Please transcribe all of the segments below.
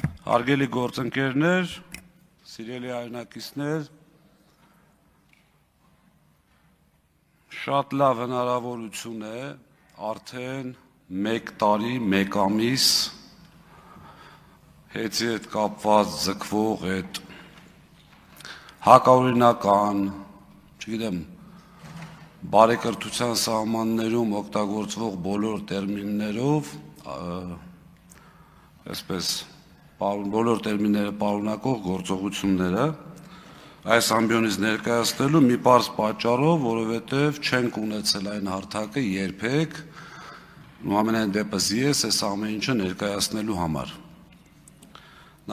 Հարգելի գործընկերներ, սիրելի հայրենակիցներ, շատ լավ հնարավորություն է արդեն 1 տարի, 1 ամիս հետի հետ կապված ձգվող այդ հակաօրինական, չգիտեմ, բարեկրթության սահմաններում օգտագործվող բոլոր տերմիններով, այսպես բոլոր տերմինները պարունակող գործողությունները այս ամբիոնից ներկայացնելու մի պարզ պատճառով, որովհետև չենք ունեցել այն հարթակը երբեք, ամենայն դեպս ես այս ամեն ինչը ներկայացնելու համար։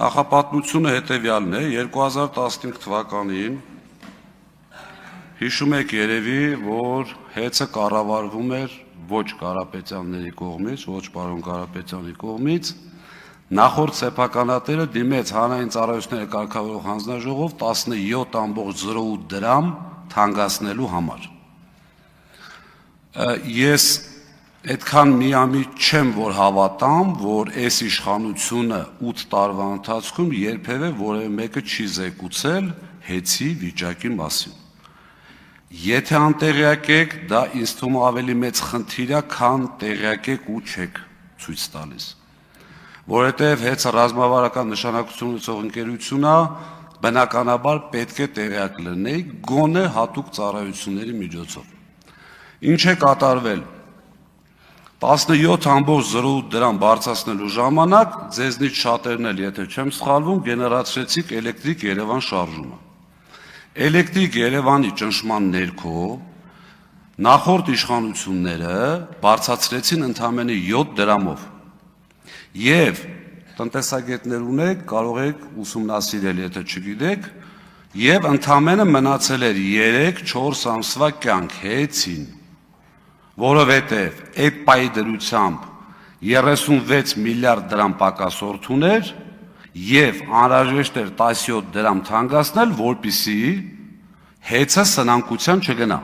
Նախապատմությունը հետևյալն է, 2015 թվականին հիշում եք երևի, որ հեծը կառավարվում էր ոչ Կարապետյանների կողմից, ոչ պարոն Կարապետյանի կողմից, նախորդ սեփականատերը դիմեց հանրային ծառայությունների կարգավորող հանձնաժողով 17.08 դրամ թանկացնելու համար։ Ես այդքան միամիտ չեմ, որ հավատամ, որ այս իշխանությունը 8 տարվա ընթացքում երբևէ որևէ մեկը չի զեկուցել հեծի վիճակի մասին։ Եթե անտեղյակ եք, դա ինձ թվում է ավելի մեծ խնդիր է, քան տեղյակ եք ու չեք ցույց տալիս։ Որովհետև հեծը ռազմավարական նշանակություն ունեցող ընկերություն է, բնականաբար պետք է տեղյակ լինեի գոնե հատուկ ծառայությունների միջոցով։ Ինչ է կատարվել։ 17.08 դրամ բարձրացնելու ժամանակ ձեզնից շատերն էլ, եթե չեմ սխալվում, գեներացրեցիք Էլեկտրիկ Երևան շարժումը։ Էլեկտրիկ Երևանի ճնշման ներքո նախորդ իշխանությունները բարձրացրեցին ընդամենը 7 դրամով։ Եվ տնտեսագետներ ունեք, կարող եք ուսումնասիրել, եթե չգիտեք, եւ ընդամենը մնացել էր 3-4 ամսվա կյանք հեծին, որովհետեւ այդ պայի դրությամբ 36 միլիարդ դրամ պակասորդ ուներ եւ անհրաժեշտ էր 17 դրամ թանկացնել, որպեսզի հեծը սնանկության չգնա։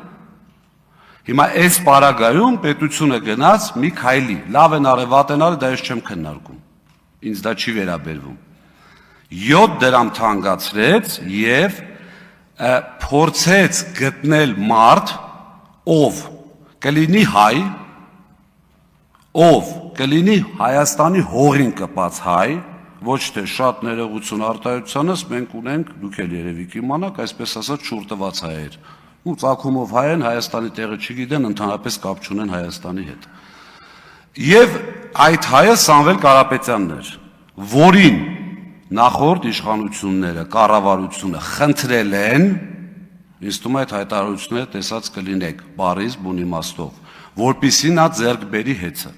Հիմա այս պարագայում պետությունը գնաց մի քայլի, լավ են արել, վատ են արել, դա ես չեմ քննարկում, ինձ դա չի վերաբերվում, 7 դրամ թանկացրեց եւ փորձեց գտնել մարդ, ով կլինի հայ, ով կլինի Հայաստանի հողին կպած հայ, ոչ թե շատ ներողություն արտահայտությանս, մենք ունենք, դուք էլ երևի կիմանաք, այսպես ասած շուրտված հայեր, ու ծագումով հայ են, Հայաստանի տեղը չգիտեն, ընդհանրապես կապ չունեն Հայաստանի հետ։ Եվ այդ հայը Սամվել Կարապետյանն էր, որին նախորդ իշխանությունները, կառավարությունը խնդրել են, ինձ թվում է այդ հայտարարությունները տեսած կլինեք, բառից բուն իմաստով, որպեսզի նա ձեռք բերի հեծը։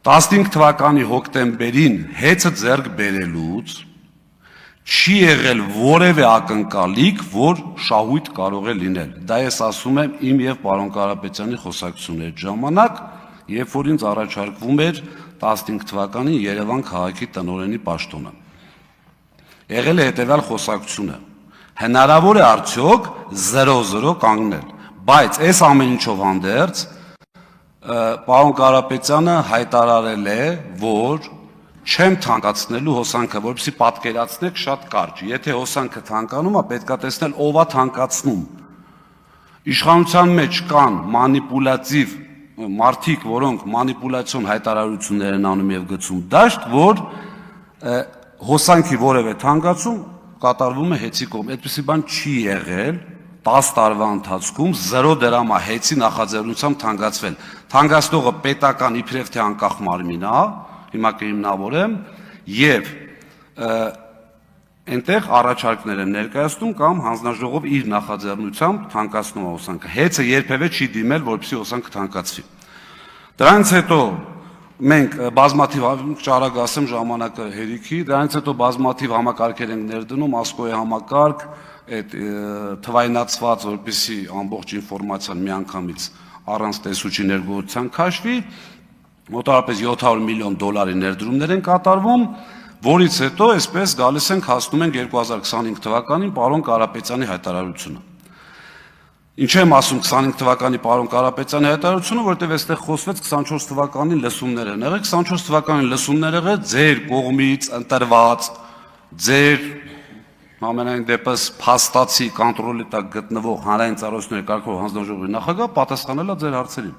15 թվականի հոկտեմբերին հեծը ձեռք բերելուց չի եղել որևէ ակնկալիք, որ շահույթ կարող է լինել։ Դա ես ասում եմ իմ եւ պարոն Կարապետյանի խոսակցությունների ժամանակ, երբ որ ինձ առաջարկվում էր 15 թվականին Երևան քաղաքի տնօրենի պաշտոնը։ Եղել է հետեւյալ խոսակցությունը. հնարավոր է արդյոք 0-0 կանգնել, բայց այս ամեն ինչով հանդերձ պարոն Կարապետյանը հայտարարել է, որ չեմ թանկացնելու հոսանքը, որպեսզի պատկերացնեք շատ կարճ, եթե հոսանքը թանկանում է, պետք է տեսնել ով է թանկացնում։ Իշխանության մեջ կան մանիպուլատիվ մարդիկ, որոնք մանիպուլյացիոն հայտարարություններ են անում եւ գցում դաշտ, որ հոսանքի որևէ թանկացում կատարվում է հեծի կողմից։ Այդպիսի բան չի եղել 10 տարվա ընթացքում 0 դրամա հեծի նախաձեռնությամբ թանկացվել։ Թանկացնողը պետական իբրև թե անկախ մարմին է, հիմա կհիմնավորեմ, եւ այնտեղ առաջարկներ են ներկայացնում կամ հանձնաժողով իր նախաձեռնությամբ թանկացնում է հոսանքը։ Հեծը երբևէ չի դիմել, որպեսզի հոսանքը թանկացվի։ Դրանից հետո մենք բազմաթիվ ճարակ ասեմ ժամանակը հերիքի, դրանից հետո բազմաթիվ համակարգեր ենք ներդնում, ասկոյի համակարգ, այդ թվայնացված, որպեսզի ամբողջ ինֆորմացիան միանգամից առանց տեսուչի ներգործության քաշվի, մոտավորապես 700 միլիոն դոլարի ներդրումներ են կատարվում, որից հետո այսպես գալիս ենք հասնում ենք 2025 թվականին պարոն Կարապետյանի հայտարարությունը։ Ինչ եմ ասում 25 թվականի պարոն Կարապետյանի հայտարարությունը, որտեղ այստեղ խոսվեց 24 թվականին լսումներ են եղել, 24 թվականին լսումներ եղել ձեր կողմից ընտրված, ձեր ամենայն դեպս փաստացի կոնտրոլի տակ գտնվող հանրային ծառայությունների կարգավորող հանձնաժողովի նախագահ պատասխանել է ձեր հարցերին։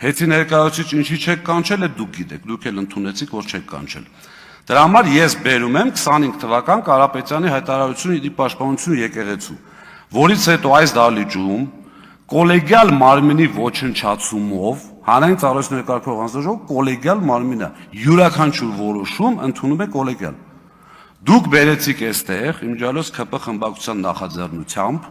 Հետի ներկայացուցիչ ինչի չեք կանչել, դուք գիտեք, դուք էլ ընդունեցիք, որ չեք կանչել։ Դրա համար ես բերում եմ 25 թվական Կարապետյանի հայտարարությունը իր պաշտպանություն եկեղեցու, որից հետո այս դահլիճում կոլեգիալ մարմինի ոչնչացումով հանրային ծառայությունների կարգավորող հանձնաժողովը կոլեգիալ մարմին է, յուրաքանչյուր որոշում ընդունում է կոլեգիալ։ Դուք բերեցիք այստեղ իմջալոս ԿՊ խմբակցության նախաձեռնությամբ,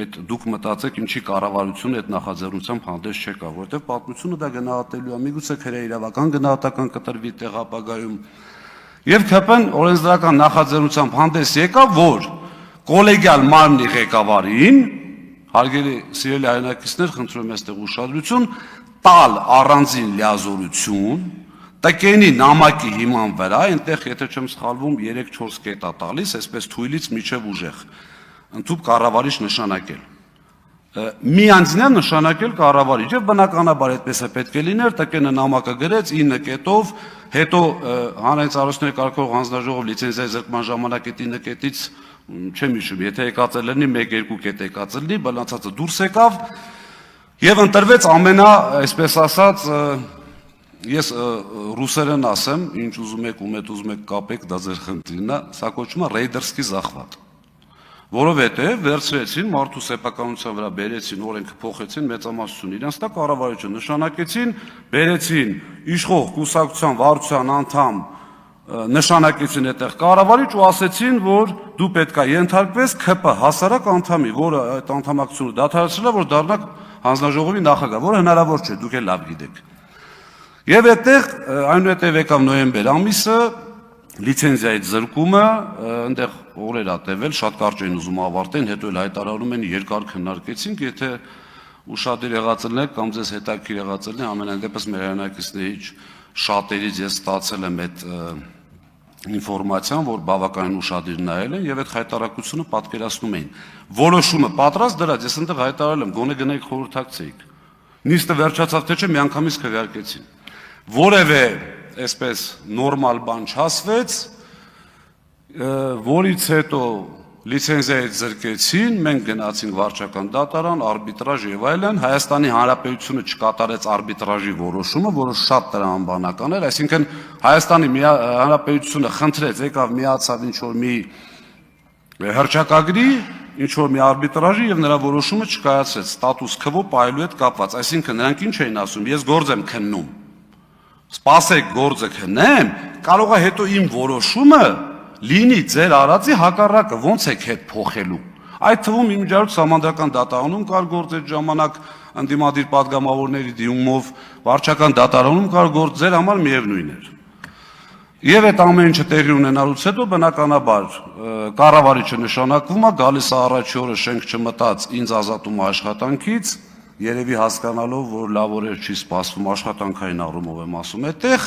այդ դուք մտածեք ինչի կառավարությունը այդ նախաձեռնությամբ հանդես չեկա, որտեղ պատմությունը դա գնահատելու է, միգուցե քրե իրավական գնահատական կտրվի տեղ ապագայում։ Եվ ԿՊ-ն օրենսդրական նախաձեռնությամբ հանդես եկավ, որ կոլեգիալ մարմնի ղեկավարին, հարգելի սիրելի հայրենակիցներ, խնդրում եմ այստեղ ուշադրություն, տալ առանձին լիազորություն տկենի նամակի հիման վրա, այնտեղ, եթե չեմ սխալվում, 3-4 կետ է տալիս, այսպես թույլից միջև ուժեղ, ընդհանուր կառավարիչ նշանակել։ Մի անձին է նշանակել կառավարիչ, եւ բնականաբար այդպես է պետք է լիներ, տկենը նամակը գրեց 9 կետով, հետո հանրային ծառայությունների կարգավորող հանձնաժողով լիցենզիայի զրկման ժամանակ այդ 9 կետից չեմ հիշում, եթե եկած լինի 1-2 կետ եկած լինի, բալանցածը դուրս եկավ եւ ընտրվեց այսպես ասած Ես ռուսերեն ասեմ, ինչ ուզում եք ու մետ ուզում եք կապեք, դա ձեր խնդիրն է, սա կոչվում է ռեյդերսկի զախվատ։ Որովհետև վերցրեցին մարդու սեփականության վրա բերեցին, օրենքը փոխեցին, մեծամասնություն իրենց տակ կառավարությունը նշանակեցին, բերեցին իշխող կուսակցության վարչության անդամ, նշանակեցին այդտեղ կառավարիչ ու ասեցին, որ դու պետք է ենթարկվես ԿՊ հասարակ անդամի, որը այդ անդամակցությունը դադարեցրել է, որ դառնա հանձնաժողովի նախագահ, որը հնարավոր չէ, դուք էլ լավ գիտեք։ Եվ այդտեղ այնուհետև եկավ նոյեմբեր ամիսը, լիցենզիայի զրկումը, այնտեղ օրեր ա տևել, շատ կարճ էին ուզում ավարտեն, հետո էլ հայտարարում են երկար քննարկեցինք, եթե ուշադիր եղած ելնեք կամ ձեզ հետաքրքիր եղած ելնի, ամենայն դեպս մեր հայրենակիցներից շատերից ես ստացել եմ այդ ինֆորմացիան, որ բավականին ուշադիր նայել են եւ այդ հայտարարությունը պատկերացնում էին։ Որոշումը պատրաստ դրած, ես այնտեղ հայտարարել եմ, գոնե գնայիք խորհրդակցեիք։ Նիստը վերջացավ թե չէ, միանգամից քվեարկեցին։ Որևէ այսպես նորմալ բան չասվեց, որից հետո լիցենզիայից զրկեցին, մենք գնացինք վարչական դատարան, արբիտրաժ եւ այլն, Հայաստանի Հանրապետությունը չկատարեց արբիտրաժի որոշումը, որը շատ տրամաբանական էր, այսինքն Հայաստանի Հանրապետությունը խնդրեց, եկավ միացավ ինչ որ մի հռչակագրի, ինչ որ մի արբիտրաժի եւ նրա որոշումը չկայացրեց, ստատուս քվո պայելու հետ կապված, այսինքն նրանք ինչ էին ասում, ես գործ եմ քննում, սպասեք գործը քննեմ, կարող է հետո իմ որոշումը լինի ձեր արածի հակառակը, ոնց եք հետ փոխելու։ Այդ թվում իմիջիայլոց համանդրական դատարանում կար գործ այդ ժամանակ ընդդիմադիր պատգամավորների դիմումով, վարչական դատարանում կար գործ, ձեր համար միևնույն էր։ Եվ այդ ամեն ինչը տեղի ունենալուց հետո բնականաբար կառավարիչը նշանակվում է, գալիս է առաջի օրը շենք չմտած, ինձ ազատում է աշխատանքից, երևի հասկանալով, որ լավ օրեր չի սպասվում, աշխատանքային առումով եմ ասում այդտեղ,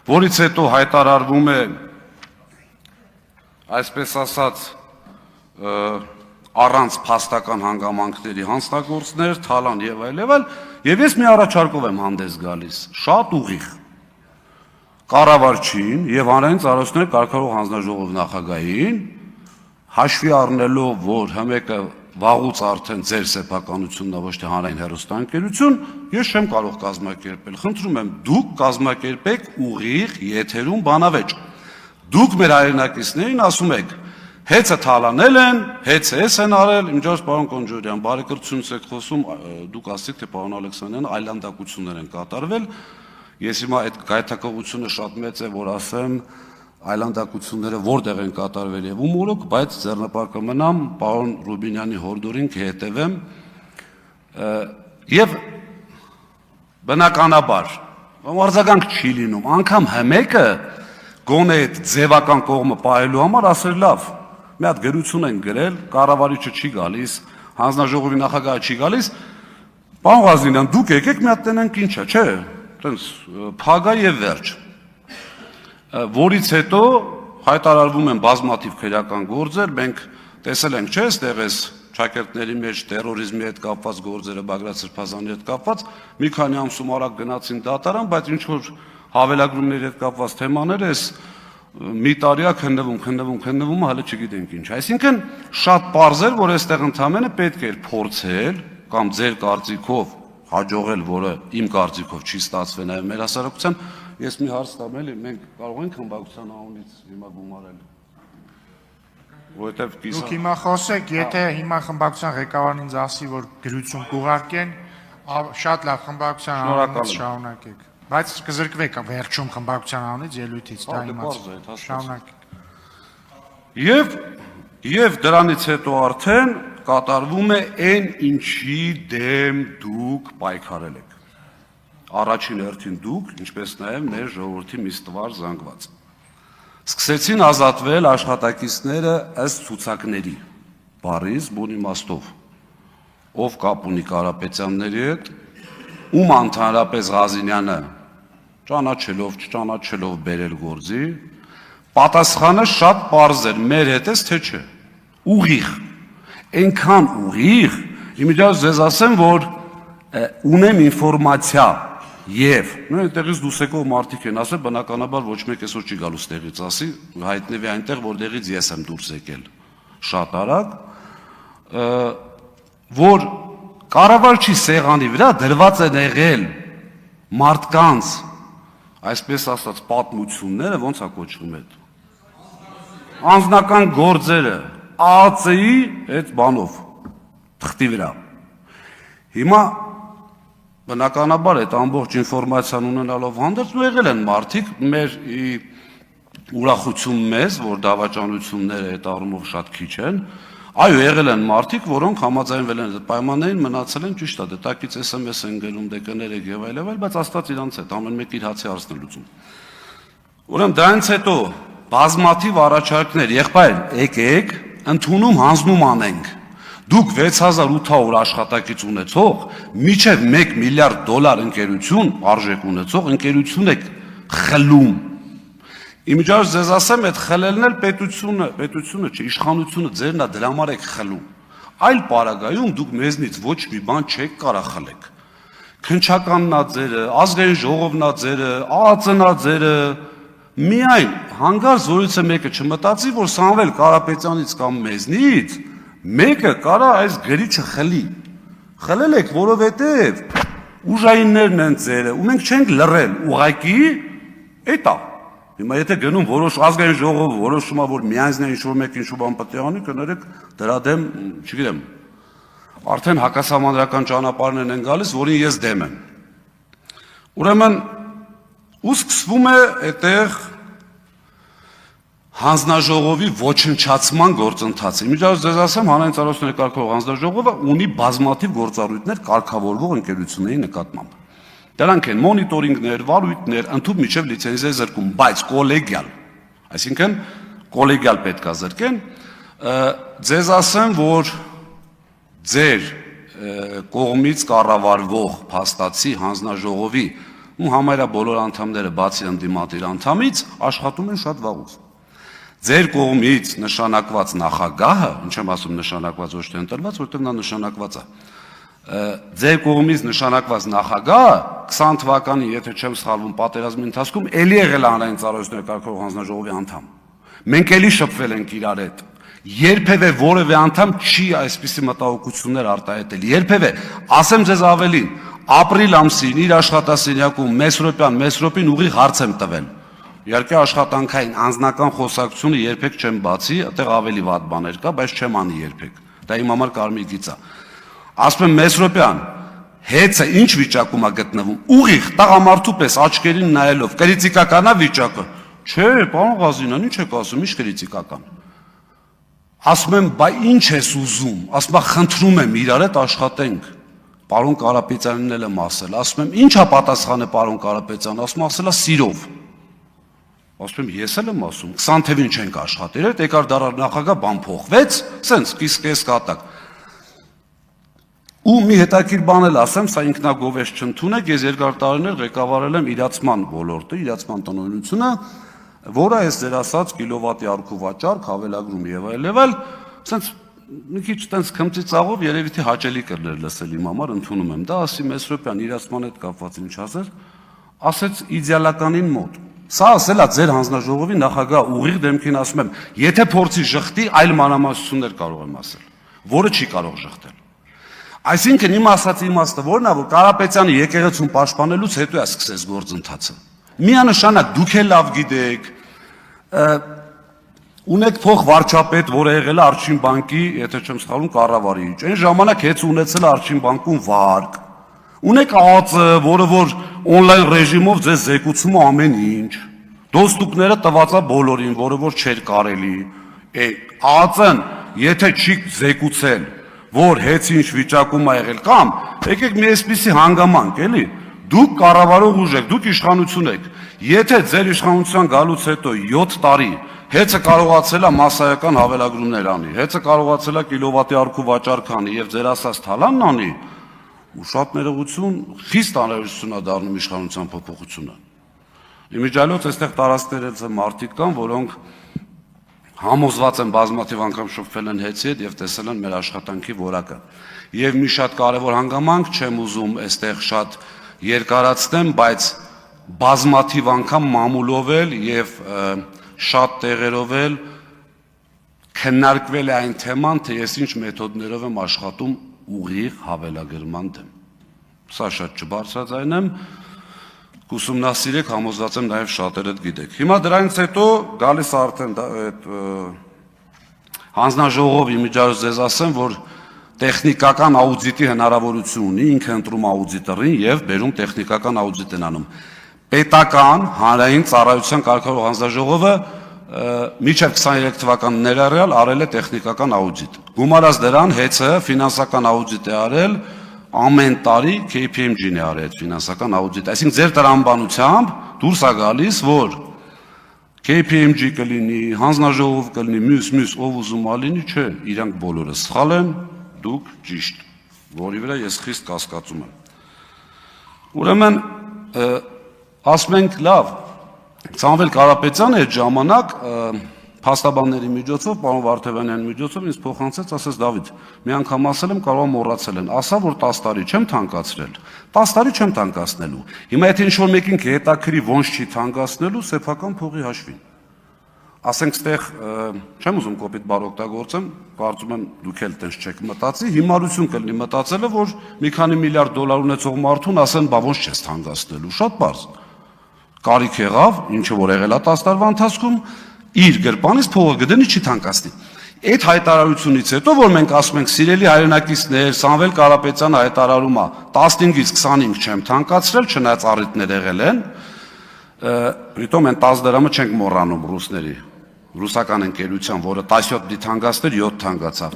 որից հետո հայտարարվում է այսպես ասած առանց փաստական հանգամանքների հանձնագործներ, թալան եւ այլ, եւ ես մի առաջարկով եմ հանդես գալիս, շատ ուղիղ կառավարչին եւ հանրային ծառայությունների կարգավորող հանձնաժողովի նախագահին, հաշվի առնելով, որ հմեկը վաղուց արդեն ձեր սեփականությունն է, ոչ թե հանրային հեռուստաընկերություն, ես չեմ կարող կազմակերպել։ Խնդրում եմ, դուք կազմակերպեք ուղիղ եթերում բանավեճ։ Դուք մեր հայրենակիցներին ասում եք, հեծը թալանել են, հեծը են արել, իմջոց պարոն Կոնջորյան, բարեկրությունից եք խոսում, դուք ասեք, թե պարոն Ալեքսանյան այլանդակություններ են կատարվել։ Ես հիմա այդ գայթակղությունը շատ մեծ է, որ ասեմ, այլանդակությունները որտեղ են կատարվել եւ ում օրոք, բայց ձեռնպահ կմնամ, պարոն Ռուբինյանի հորդորին կհետևեմ եւ բնականաբար արձագանք չի լինում, անգամ հմեկը գոնե այդ ձևական կողմը պահելու համար ասել լավ, մի հատ գրություն են գրել, կառավարիչը չի գալիս, հանձնաժողովի նախագահը չի գալիս, պարոն Ղազնինյան, դուք եկեք մի հատ տենանք ինչա, չէ, տենց փագա եւ վերջ, որից հետո հայտարարվում են բազմաթիվ քրեական գործեր, մենք տեսել ենք, չէ, այստեղ էս ճակերտների մեջ terrorizmi հետ կապված գործերը Բագրատ Սրբազանի հետ կապված մի քանի ամսում արագ գնացին դատարան, բայց ինչ որ հավելագրումների հետ կապված թեմաներ էս մի տարիա քննվում, հələ չգիտենք ինչ։ Այսինքն շատ պարզ էր, որ այստեղ ընդհանրապես պետք էր փորձել կամ ձեր կարծիքով հաջողել, որը իմ կարծիքով չի ստացվել նաև մեր հասարակության, ես մի հարց տամ էլի, մենք կարող ենք խմբակցության անունից հիմա գումարել։ Որովհետև Դուք հիմա խոսեք, եթե հիմա խմբակցության ղեկավարն ինձ ասի, որ գրություն կուղարկեն, շատ լավ խմբակցության անունից շարունակեք։ Բայց կզրկվեք վերջում խմբակցության անունից ելույթից, դա իմաց։ Շարունակեք։ Եվ դրանից հետո արդեն կատարվում է այն ինչի դեմ դուք պայքարել եք։ Առաջին հերթին դուք, ինչպես նաև մեր ժողովրդի մի ստվար զանգված։ Սկսեցին ազատվել աշխատակիցները ըստ ցուցակների, բառից բուն իմաստով, ով կապ ունի Կարապետյանների հետ, ում ընդհանրապես Ղազինյանը ճանաչելով, չճանաչելով բերել գործի, պատասխանը շատ պարզ էր, մեր հետ էս թե չէ, ուղիղ, այնքան ուղիղ, իմիջիայլոց ձեզ ասեմ, որ ունեմ ինֆորմացիա եւ այդտեղից դուրս եկող մարդիկ են ասել, բնականաբար ոչ մեկ այսօր չի գալու ստեղից ասի, հայտնվի այնտեղ, որտեղից ես եմ դուրս եկել շատ արագ, որ կառավարչի սեղանի վրա դրված են եղել մարդկանց, այսպես ասած, պատմությունները, ոնց է կոչվում այդ անձնական գործերը ԱԱՑ-ի այդ բանով թղթի վրա։ Հիմա բնականաբար այդ ամբողջ ինֆորմացիան ունենալով հանդերձ եղել են մարդիկ մեր ուրախություն մեզ, որ դավաճանությունները այդ առումով շատ քիչ են, այո, եղել են մարդիկ, որոնք համաձայնվել են այդ պայմաններին, մնացել են ճիշտ է, դետակից SMS են գնում, դեկաներ եւ այլն, բայց աստված իրանց հետ ամեն մեկ իր հացի հարցն է լուծում։ Ուրեմն դրանից հետո բազմաթիվ առաջարկներ, եղբայր, եկեք, ընդունում հանձնում անենք։ Դուք 6800 աշխատակից ունեցող, մինչև $1 միլիարդ ընկերություն, արժեք ունեցող ընկերություն եք խլում։ Իմիջիայլոց ձեզ ասեմ, այդ խլելն էլ պետությունը չէ, իշխանությունը ձերն է, դրա համար եք խլում։ Այլ պարագայում դուք մեզնից ոչ մի բան չեք կարող խլեք։ Քննչականն է ձերը, ազգային ժողովն է ձերը, ԱԱՑ-ն է ձերը, միայն հանգարց զորույցը մեկը չմտածի, որ Սամվել Կարապետյանից կամ մեզնից մեկը կարա այս գրիչը խլի։ Խլել եք, որովհետև ուժայիններն են ձերը, ու մենք չենք լռել, ուղղակի էտա։ Հիմա եթե գնում որոշ ազգային ժողով որոշում է, որ միանձնյա ինչ-որ մեկ ինչ-որ բան պետք է անի, կներեք դրա դեմ, չգիտեմ, արդեն հակասահմանադրական ճանապարհներն են գալիս, որին ես դեմ եմ։ Ուրեմն ու սկսվում է այդտեղ հանձնաժողովի ոչնչացման գործընթացը։ Իմիջիայլոց ձեզ ասեմ, հանրային ծառայությունների կարգավորող հանձնաժողովը ունի բազմաթիվ գործառույթներ կարգավորվող ընկերությունների նկատմամբ։ Դրանք են մոնիտորինգներ, վարույթներ, ընդհանուր միջև լիցենզիա զրկում, բայց կոլեգիալ, այսինքն կոլեգիալ պետք է զրկեն։ Ձեզ ասեմ, որ ձեր կողմից կառավարվող փաստացի հանձնաժողովի ու համարյա բոլոր անդամները բացի ընդդիմադիր անդամից աշխատում են շատ վաղուց։ Ձեր կողմից նշանակված նախագահը, ինչ եմ ասում նշանակված ոչ թե ընտրված, որտեղ նա նշանակված է։ Ձեր կողմից նշանակված նախագահը 20 թվականին, եթե չեմ սխալվում, պատերազմի ընթացքում էլի եղել հանրային ծառայությունների կարգավորող հանձնաժողովի անդամ։ Մենք էլի շփվել ենք իրար հետ։ Երբևէ որևէ անդամ չի այսպիսի մտահոգություններ արտահայտել։ Երբևէ, ասեմ ձեզ ավելին, ապրիլ ամսին իր աշխատասենյակում Մեսրոպին ուղիղ հարց եմ տվել։ Իհարկե աշխատանքային անձնական խոսակցությունը երբեք չեմ բացի, այդտեղ ավելի վատ բաներ կա, բայց չեմ անի երբեք։ Դա իմ համար կարմիր գիծ է։ Ասում եմ Մեսրոպյան, հեծը ինչ վիճակում է գտնվում։ Ուղիղ տղամարդու պես աչքերին նայելով, կրիտիկական է վիճակը։ Չէ, պարոն Ղազինյան, ինչ եք ասում, ինչ կրիտիկական։ Ասում եմ, բայ ինչ ես ուզում։ Ասում եմ, խնդրում եմ իրար հետ աշխատենք։ Պարոն Կարապետյանին էլ եմ ասել։ Ասում եմ, ի՞նչ է պատասխանը պարոն Կարապետյան, ասում ասելա սիրով։ Ասում եմ, ես էլ եմ ասում, 20 թվին չենք աշխատել, այդ եկար դարար նախագահ բան փոխվեց, սենց կիս կատակ։ Ու մի հետաքրքիր բան էլ ասեմ, սա ինքնագովեշ չընդունեք, ես երկար տարիներ ղեկավարել եմ իրացման ոլորտը, իրացման տնօրինությունը, որը այս ձեր ասած կիլովատի արքու վաճառք, հավելագրում եւ այլ, սենց մի քիչ տենց քմծիծաղով երևի թե հաճելի կլներ լսել իմ համար, ընդունում եմ դա, ասի Մեսրոպյան իրացման հետ կապված ինչ ասեր, ասեց իդեալականին մոտ։ Սա ասելա ձեր հանձնաժողովի նախագահ ուղիղ դեմքին ասում եմ, եթե փորձի ժխտի, այլ մանրամասնություններ կարող եմ ասել, որը չի կարող ժխտել։ Այսինքն իմ ասած իմաստը որն է, որ Կարապետյանի եկեղեցուն պաշտպանելուց հետո է սկսեց գործընթացը։ Միանշանակ դուք էլ լավ գիտեք, ունեք փող վարչապետ, որը եղել է Արջին բանկի, եթե չեմ սխալվում, կառավարիչ։ Այն ժամանակ հեծ ունեցել է Արջին բանկում վարկ։ Ունեք ԱԱԾ, որը որ օնլայն ռեժիմով ձեզ զեկուցում է ամեն ինչ։ Դոստուկները տված է բոլորին, որը որ չէր կարելի։ ԱԱԾ-ն եթե չի զեկուցել, որ հեծ ինչ վիճակում է եղել կամ եկեք մի այսպիսի հանգամանք, էլի, դուք կառավարող ուժ եք, դուք իշխանություն եք։ Եթե ձեր իշխանության գալուց հետո 7 տարի հեծը կարողացել է մասսայական հավելագրումներ անի, հեծը կարողացել է կիլովատի արքու վաճառք անի եւ ձեր ասած թալանն անի, ու շատ ներողություն, խիստ անհրաժեշտություն է դառնում իշխանության փոփոխությունը։ Իմիջիալոց այստեղ տարածքներից մարդիկ կան, որոնք համոզված են բազմաթիվ անգամ շփվել են հեծի հետ եւ տեսել են մեր աշխատանքի որակը։ Եվ մի շատ կարևոր հանգամանք, չեմ ուզում այստեղ շատ երկարացնեմ, բայց բազմաթիվ անգամ մամուլով էլ եւ շատ տեղերով էլ քննարկվել է այն թեման, թե ես ինչ մեթոդներով եմ աշխատում ուղիղ հավելագրման դեմ։ Սա շատ չբարձրաձայնեմ, կուսումնասիրեք, համոզված եմ նաև շատերը գիտեք։ Հիմա դրանից հետո գալիս արդեն այդ հանձնաժողովի միջազգային ձեզ ասեմ, որ տեխնիկական աուդիտի հնարավորություն ունի, ինքը ընտրում աուդիտորին եւ բերում տեխնիկական աուդիտ են անում։ Պետական հանրային ծառայության կարգավորող հանձնաժողովը մինչև 23 թվականը ներառյալ արել է տեխնիկական աուդիտ։ Գումարած դրան հեծը ֆինանսական աուդիտ է արել, ամեն տարի KPMG-ն է արել ֆինանսական աուդիտ։ Այսինքն ձեր տրամաբանությամբ դուրս է գալիս, որ KPMG կլինի, հանձնաժողով կլինի, մյուս ով ուզում ա լինի, չէ, իրանք բոլորը սխալ են, դուք ճիշտ, որի վրա ես խիստ կասկածում եմ։ Ուրեմն ասում ենք լավ, Սամվել Կարապետյանը այդ ժամանակ փաստաբանների միջոցով, պարոն Վարդևանյանի միջոցով ինձ փոխանցեց, ասեց Դավիթ, մի անգամ ասել եմ, կարող եմ մոռացել են, ասա որ 10 տարի չեմ թանկացրել, 10 տարի չեմ թանկացնելու։ Հիմա եթե ինչ-որ մեկին հետաքրի ոնց չի թանկացնելու, սեփական փողի հաշվին։ Ասենք ստեղ չեմ ուզում կոպիտ բառ օգտագործեմ, կարծում եմ դուք էլ տենց չեք մտածի, հիմարություն կլինի մտածելը, որ մի քանի միլիարդ դոլար ունեցող մարդուն ասեն, բա ոնց չես թանկացնելու, շատ բարձ։ Կարիք եղավ, ինչը որ եղել է 10 տարվա ընթացքում, իր գրպանից փողը գտնի չի թանկացնի։ Այդ հայտարարությունից հետո, որ մենք ասում ենք սիրելի հայրենակիցներ, Սամվել Կարապետյանը հայտարարում է 15-ից 25 չեմ թանկացրել, չնայած առիթներ եղել են, պրիտոմ են 10 դրամը չենք մոռանում ռուսների, ռուսական ընկերության, որը 17 դի թանկացներ, 7 թանկացավ։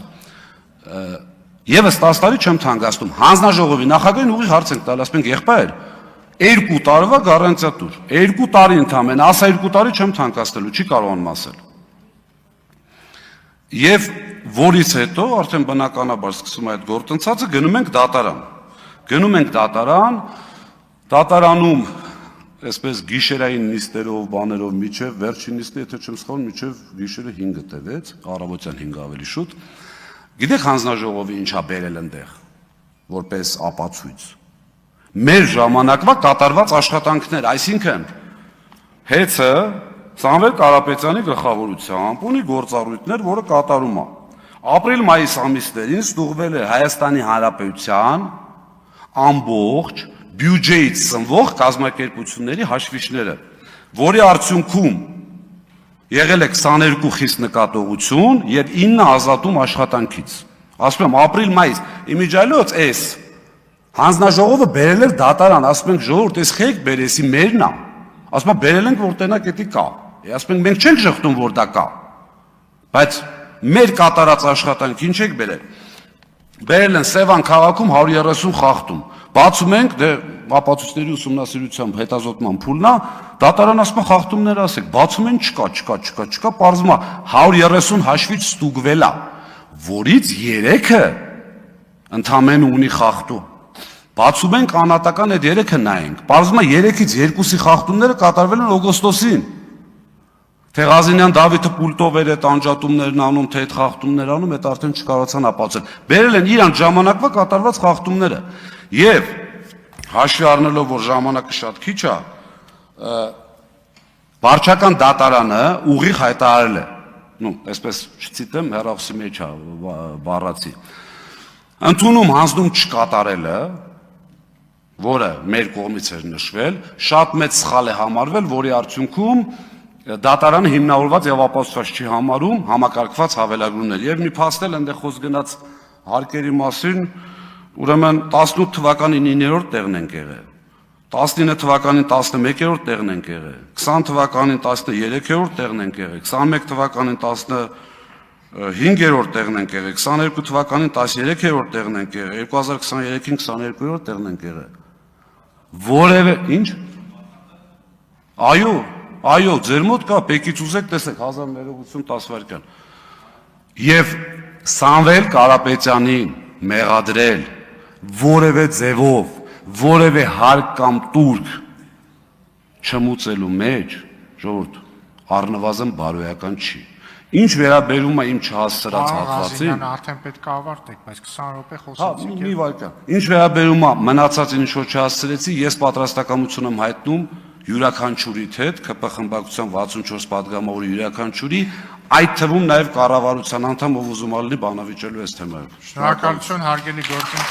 Եվս 10 տարի չեմ թանկացնում։ Հանձնաժողովի նախագահին ուղիղ հարց ենք տալ, ասում ենք եղբայր, 2 տարվա գարանտիա տուր, 2 տարի ընդամենը, ասա 2 տարի չեմ թանկացնելու, չի կարողանում ասել։ Եվ որից հետո արդեն բնականաբար սկսում է այդ գործընթացը, գնում ենք դատարան։ Գնում ենք դատարան, դատարանում այսպես գիշերային նիստերով, բաներով միջև վերջին նիստը, եթե չեմ սխալվում, միջև գիշերը 5-ը տևեց, առավոտյան 5 ավելի շուտ։ Գիտեք հանձնաժողովի ինչա բերել այնտեղ, որպես ապացույց։ Մեր ժամանակվա կատարված աշխատանքներ, այսինքն հեծը Սամվել Կարապետյանի գլխավորությամբ ունի գործառույթներ, որը կատարում է։ Ապրիլ-մայիս ամիսներին ստուգվել է Հայաստանի Հանրապետության ամբողջ բյուջեից ծնվող կազմակերպությունների հաշվիչները, որի արդյունքում եղել է 22 խիստ նկատողություն եւ 9 ազատում աշխատանքից։ Ասում եմ ապրիլ-մայիս, իմիջիալոց էս հանձնաժողովը բերել էր դատարան, ասում ենք ժողովուրդ, էս խեք բերեսի մերն է։ Ասում եմ բերել ենք որ տենակ էդի կա։ Ասում ենք մենք չենք շղթում որ դա կա։ Բայց մեր կատարած աշխատանք ինչ եք բերել։ Բերել են Սևան քաղաքում 130 խախտում։ Բացում ենք, դե ապացույցների ուսումնասիրությամբ հետազոտման փուլն է, դատարան ասում է խախտումներ ասեք, բացում են չկա, պարզվում է 130 հաշվից ստուգվել է, որից 3-ը ընդամենը ունի խախտում։ Բացում ենք անհատական այդ 3-ը նայենք, պարզվում է 3-ից 2-ի խախտումները կատարվել են օգոստոսին։ Թեղազինյան Դավիթը պուլտով էր այդ անջատումներն անում, թե այդ խախտումներ անում, այդ արդեն չկարողացան ապացուցել։ Բերել են իրանց ժամանակվա կատարված խախտումները։ Եվ հաշվի առնելով, որ ժամանակը շատ քիչ է, վարչական դատարանը ուղիղ հայտարարել է, այսպես չցիտեմ, հեռախոսի մեջ է բառացի, ընդունում հանձնում չկատարելը, որը մեր կողմից էր նշվել, շատ մեծ սխալ է համարվել, որի արդյունքում դատարանը հիմնավորված եւ ապացուցված չի համարում համակարգված հավելագրումներ։ Եվ մի փաստել այնտեղ խոսք գնաց հարկերի մասին, ուրեմն 18 թվականին 9-րդ տեղն ենք եղել, 19 թվականին 11-րդ տեղն ենք եղել, 20 թվականին 13-րդ տեղն ենք եղել, 21 թվականին 15-րդ տեղն ենք եղել, 22 թվականին 13-րդ տեղն ենք եղել, 2023-ին 22-րդ տեղն ենք եղել։ Որևէ ինչ։ Այո, ձեր մոտ կա, պեկից ուզեք տեսեք 1080 տասվայրկյան։ Եվ Սամվել Կարապետյանին մեղադրել որևէ ձևով, որևէ հարկ կամ տուրք չմուծելու մեջ, ժողովուրդ, առնվազն բարոյական չի։ Ինչ վերաբերում է իմ չհասցրած հատվածին, արդեն պետք է ավարտեք, բայց 20 րոպե խոսեցիք։ մի վայրկյան։ Ինչ վերաբերում է մնացածին ինչ որ չհասցրեցի, ես պատրաստակամություն եմ հայտնում յուրաքանչյուրիդ հետ ԿՊ խմբակցության 64 պատգամավորի յուրաքանչյուրի, այդ թվում նաև կառավարության անդամ, ով ուզում ալի բանավիճելու այս թեմայով։ Շնորհակալություն, հարգելի գործընկեր։